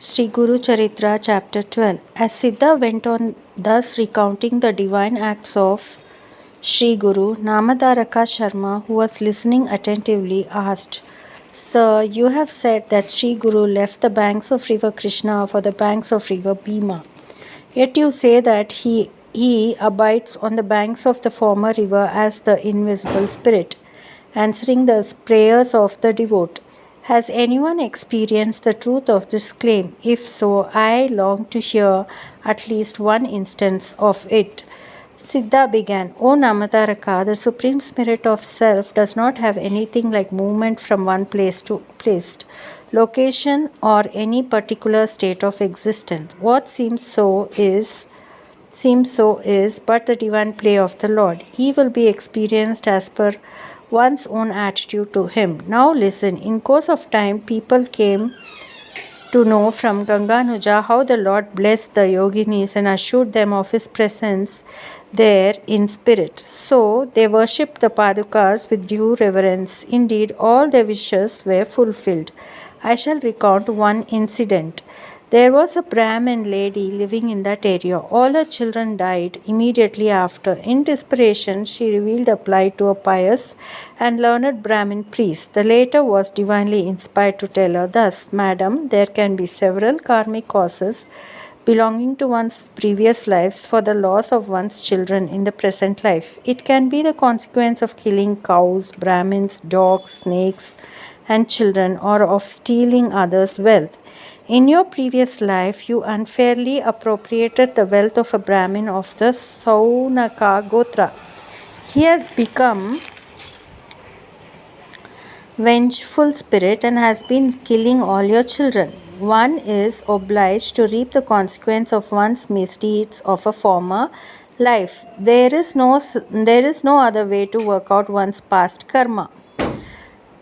Sri Guru Charitra Chapter 12. As Siddha went on thus recounting the divine acts of Sri Guru, Namadaraka Sharma, who was listening attentively, asked, Sir, you have said that Sri Guru left the banks of river Krishna for the banks of river Bhima. Yet you say that he abides on the banks of the former river as the invisible spirit, answering the prayers of the devout. Has anyone experienced the truth of this claim? If so, I long to hear at least one instance of it. Siddha began, O Namadaraka, the Supreme Spirit of Self does not have anything like movement from one place to place, location, or any particular state of existence. What seems so is but the divine play of the Lord. He will be experienced as per one's own attitude to him. Now listen, in course of time people came to know from Ganganuja how the Lord blessed the yoginis and assured them of his presence there in spirit. So they worshipped the Padukas with due reverence. Indeed, all their wishes were fulfilled. I shall recount one incident. There was a Brahmin lady living in that area. All her children died immediately after. In desperation, she revealed a plight to a pious and learned Brahmin priest. The latter was divinely inspired to tell her thus, Madam, there can be several karmic causes belonging to one's previous lives for the loss of one's children in the present life. It can be the consequence of killing cows, Brahmins, dogs, snakes, and children, or of stealing others' wealth. In your previous life, you unfairly appropriated the wealth of a Brahmin of the Saunaka Gotra. He has become vengeful spirit and has been killing all your children. One is obliged to reap the consequence of one's misdeeds of a former life. There is no other way to work out one's past karma.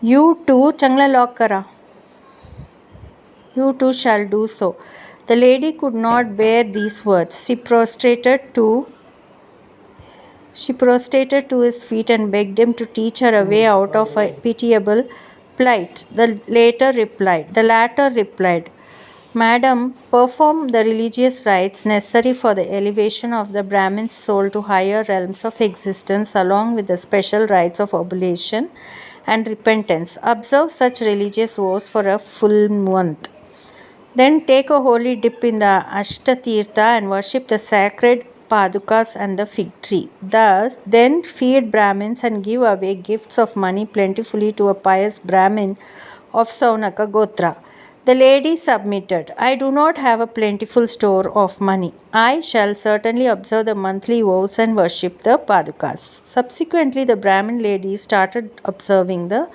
You too, Changla lock kara. You too shall do so. The lady could not bear these words. She prostrated to his feet and begged him to teach her a way out of a pitiable plight. The latter replied, Madam, perform the religious rites necessary for the elevation of the Brahmin's soul to higher realms of existence, along with the special rites of oblation and repentance. Observe such religious vows for a full month. Then take a holy dip in the Ashtatirtha and worship the sacred Padukas and the fig tree. Then feed Brahmins and give away gifts of money plentifully to a pious Brahmin of Saunaka Gotra. The lady submitted, I do not have a plentiful store of money. I shall certainly observe the monthly vows and worship the Padukas. Subsequently, the Brahmin lady started observing the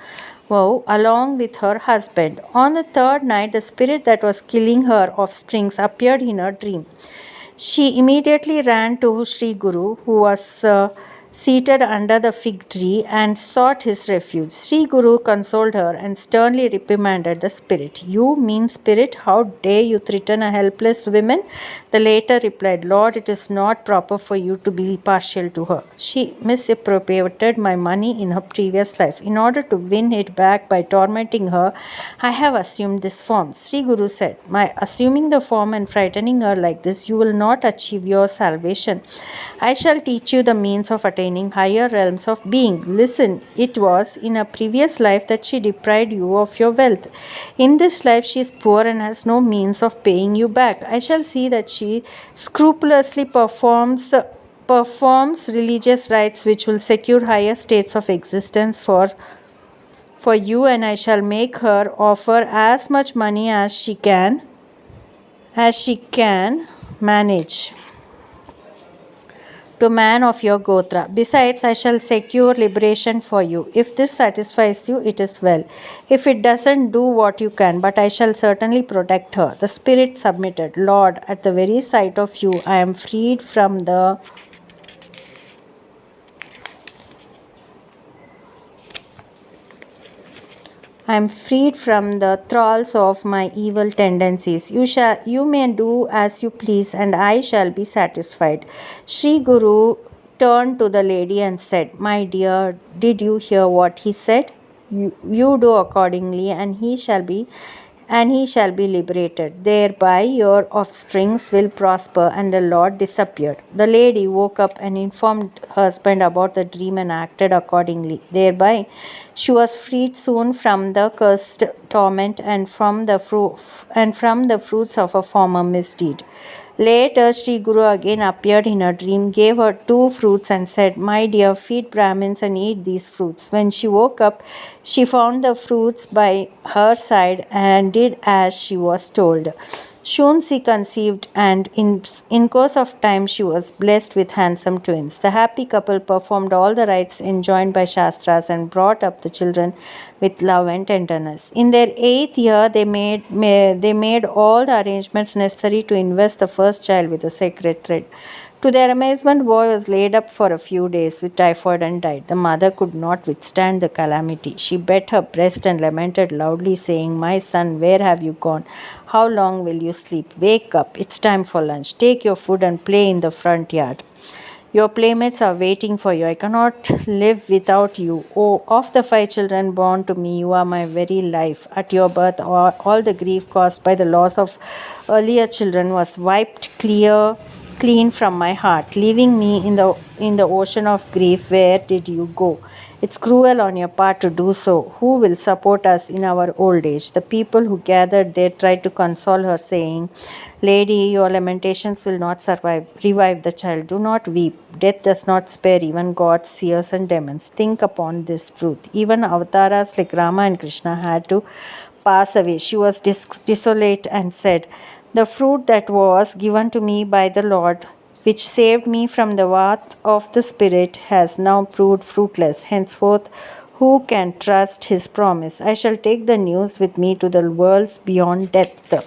vow along with her husband. On the third night, the spirit that was killing her offsprings appeared in her dream. She immediately ran to Sri Guru, who was seated under the fig tree, and sought his refuge. Sri Guru consoled her and sternly reprimanded the spirit. You mean spirit, how dare you threaten a helpless woman? The latter replied, Lord, it is not proper for you to be partial to her. She misappropriated my money in her previous life. In order to win it back by tormenting her, I have assumed this form. Sri Guru said, by assuming the form and frightening her like this, you will not achieve your salvation. I shall teach you the means of attaining higher realms of being. Listen, it was in a previous life that she deprived you of your wealth. In this life she is poor and has no means of paying you back. I shall see that she scrupulously performs religious rites which will secure higher states of existence for you, and I shall make her offer as much money as she can manage to man of your Gotra. Besides, I shall secure liberation for you. If this satisfies you, it is well. If it doesn't, do what you can, but I shall certainly protect her. The spirit submitted. Lord, at the very sight of you, I am freed from the thralls of my evil tendencies. You may do as you please, and I shall be satisfied. Sri Guru turned to the lady and said, My dear, did you hear what he said? You do accordingly, and he shall be and he shall be liberated. Thereby your offsprings will prosper. And the Lord disappeared. The lady woke up and informed her husband about the dream and acted accordingly. Thereby she was freed soon from the cursed torment and from the fruits of a former misdeed. Later, Sri Guru again appeared in a dream, gave her two fruits, and said, "My dear, feed Brahmins and eat these fruits." When she woke up, she found the fruits by her side and did as she was told. Soon she conceived, and in course of time she was blessed with handsome twins. The happy couple performed all the rites enjoined by Shastras and brought up the children with love and tenderness. In their 8th year, they made all the arrangements necessary to invest the first child with the sacred thread. To their amazement, boy was laid up for a few days with typhoid and died. The mother could not withstand the calamity. She beat her breast and lamented loudly, saying, "My son, where have you gone? How long will you sleep? Wake up, it's time for lunch. Take your food and play in the front yard. Your playmates are waiting for you. I cannot live without you. Oh, of the 5 children born to me, you are my very life. At your birth, all the grief caused by the loss of earlier children was wiped clean from my heart. Leaving me in the ocean of grief, where did you go? It's cruel on your part to do so. Who will support us in our old age?" The people who gathered there tried to console her, saying, "Lady, your lamentations will not revive the child. Do not weep. Death does not spare even gods, seers, and demons. Think upon this truth. Even avatars like Rama and Krishna had to pass away." She was desolate and said, "The fruit that was given to me by the Lord, which saved me from the wrath of the Spirit, has now proved fruitless. Henceforth, who can trust his promise? I shall take the news with me to the worlds beyond death."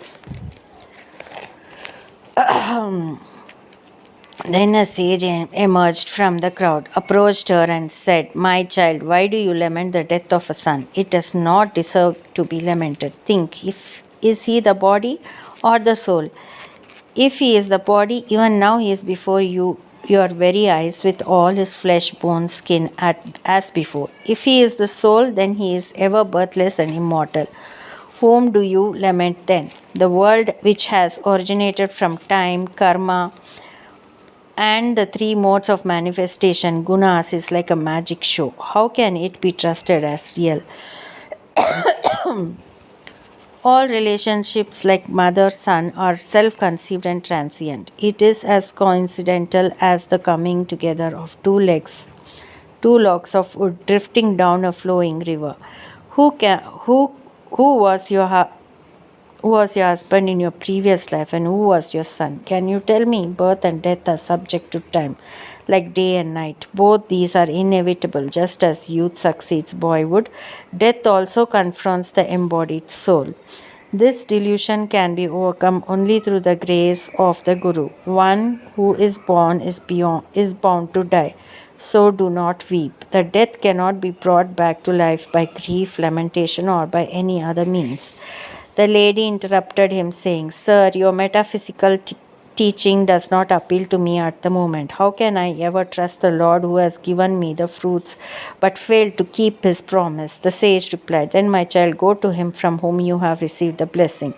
Then a sage emerged from the crowd, approached her, and said, "My child, why do you lament the death of a son? It does not deserve to be lamented. Think, is he the body or the soul? If he is the body, even now he is before you, your very eyes, with all his flesh, bone, skin, as before. If he is the soul, then he is ever birthless and immortal. Whom do you lament then? The world, which has originated from time, karma, and the 3 modes of manifestation, gunas, is like a magic show. How can it be trusted as real? All relationships, like mother-son, are self-conceived and transient. It is as coincidental as the coming together of two logs of wood drifting down a flowing river. Who was your husband in your previous life, and who was your son? Can you tell me? Birth and death are subject to time, like day and night. Both these are inevitable. Just as youth succeeds boyhood, death also confronts the embodied soul. This delusion can be overcome only through the grace of the Guru. One who is born is bound to die. So do not weep. The death cannot be brought back to life by grief, lamentation, or by any other means. The lady interrupted him, saying, "Sir, your metaphysical teaching does not appeal to me at the moment. How can I ever trust the Lord who has given me the fruits but failed to keep his promise?" The sage replied, "Then, my child, go to him from whom you have received the blessing."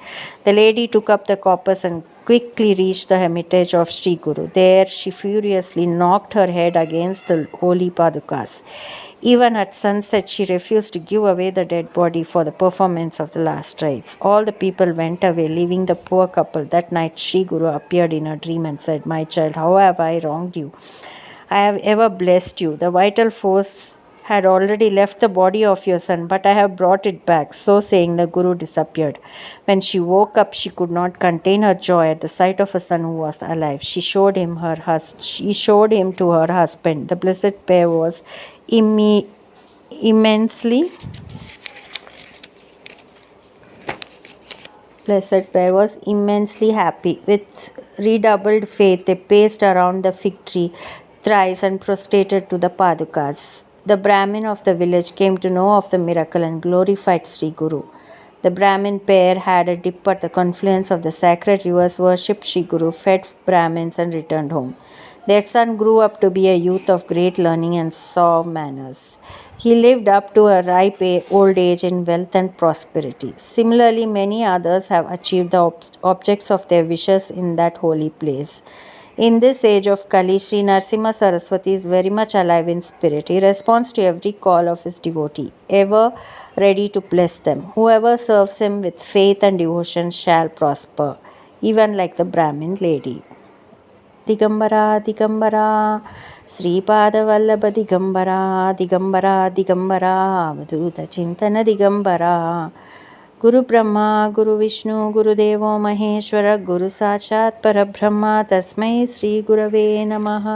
The lady took up the corpus and quickly reached the hermitage of Sri Guru. There she furiously knocked her head against the holy padukas. Even at sunset, she refused to give away the dead body for the performance of the last rites. All the people went away, leaving the poor couple. That night, Sri Guru appeared in a dream and said, "My child, how have I wronged you? I have ever blessed you. The vital force had already left the body of your son, but I have brought it back." So saying, the Guru disappeared. When she woke up, she could not contain her joy at the sight of a son who was alive. She showed him to her husband. The blessed pair was immensely happy. With redoubled faith, they paced around the fig tree thrice and prostrated to the padukas. The Brahmin of the village came to know of the miracle and glorified Sri Guru. The Brahmin pair had a dip at the confluence of the sacred rivers, worshipped Sri Guru, fed Brahmins, and returned home. Their son grew up to be a youth of great learning and suave manners. He lived up to a ripe old age in wealth and prosperity. Similarly, many others have achieved the objects of their wishes in that holy place. In this age of Kali, Sri Narsimha Saraswati is very much alive in spirit. He responds to every call of his devotee, ever ready to bless them. Whoever serves him with faith and devotion shall prosper, even like the Brahmin lady. Digambara Digambara Shripad Vallabh Digambara Digambara Digambara अवधूत चिंतन दिगंबरा गुरु ब्रह्मा गुरु विष्णु गुरुदेवो महेश्वर गुरु साक्षात् परब्रह्म तस्मै श्री गुरवे नमः.